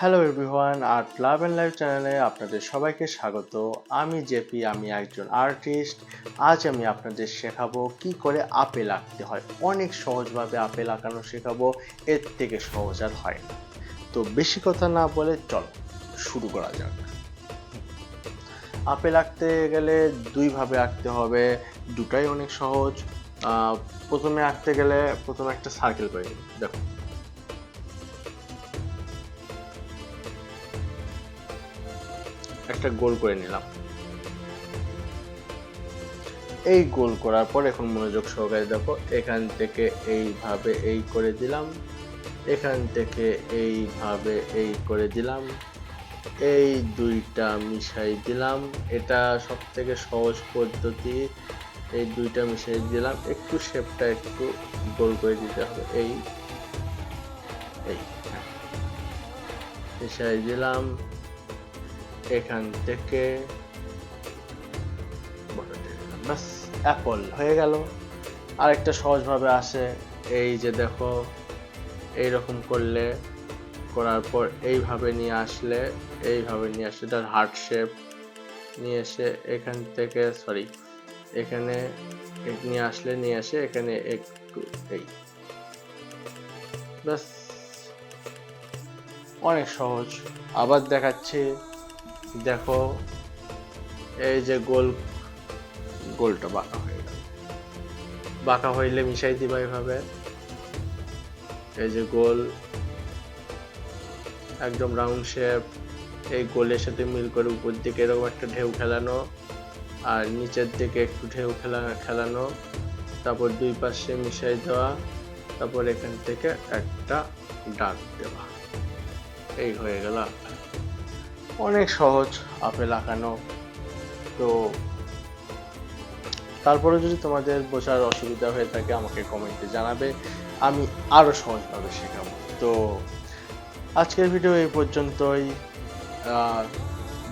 Hello everyone, art love and life চ্যানেলে আপনাদের সবাইকে স্বাগত। আমি জেপি, আমি একজন আর্টিস্ট। আজ আমি আপনাদের শেখাবো কি করে আপেল আঁকতে হয়। অনেক সহজভাবে আপেল আঁকানো শেখাবো, এর থেকে সহজ আর হয় না। তো বেশি কথা না বলে চলো শুরু করা যাক। আপেল আঁকতে গেলে দুইভাবে আঁকতে হবে, দুটাই অনেক সহজ। প্রথমে আঁকতে গেলে প্রথমে একটা সার্কেল করে নিই। দেখো, একটা গোল করে নিলাম। এই গোল করার পর এখন মনোযোগ সহকারে দেখো, এখান থেকে এইভাবে এই করে দিলাম, এখান থেকে এইভাবে এই করে দিলাম, এই দুইটা মিশাই দিলাম। এটা সব থেকে সহজ পদ্ধতি। এই দুইটা মিশাই দিলাম, একটু শেপটা একটু গোল করে দিতে হবে। এই এই হ্যাঁ, মিশাই দিলাম, এখান থেকে বাস, অ্যাপল হয়ে গেল। আরেকটা সহজভাবে আসে, এই যে দেখো, এইরকম করলে, করার পর এইভাবে নিয়ে আসলে, এইভাবে নিয়ে আসলে তার হার্ট শেপ নিয়ে এসে এখান থেকে এখানে নিয়ে আসলে, নিয়ে আসে এখানে একটু এই, ব্যাস, অনেক সহজ। আবার দেখাচ্ছি, দেখো, এই যে গোলটা বাঁকা হয়ে গেল। বাঁকা হইলে মিশাই দিবা এভাবে, এই যে গোল, একদম রাউন্ড শেপ। এই গোলের সাথে মিল করে উপর দিকে এরকম একটা ঢেউ খেলানো, আর নিচের দিকে একটু ঢেউ খেলানো, তারপর দুই পাশে মিশাই দেওয়া, তারপর এখান থেকে একটা ডাক দেওয়া। এই হয়ে গেল। অনেক সহজ আপেল আঁকানো। তো তারপরে যদি তোমাদের বোঝার অসুবিধা হয়ে থাকে আমাকে কমেন্টে জানাবে, আমি আরো সহজভাবে শেখাবো। তো আজকের ভিডিও এই পর্যন্তই।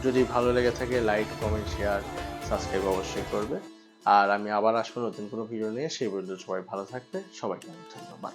যদি ভালো লেগে থাকে লাইক, কমেন্ট, শেয়ার, সাবস্ক্রাইব অবশ্যই করবে। আর আমি আবার আসবো নতুন কোনো ভিডিও নিয়ে। সেই পর্যন্ত সবাই ভালো থাকবে। সবাইকে অনেক ধন্যবাদ।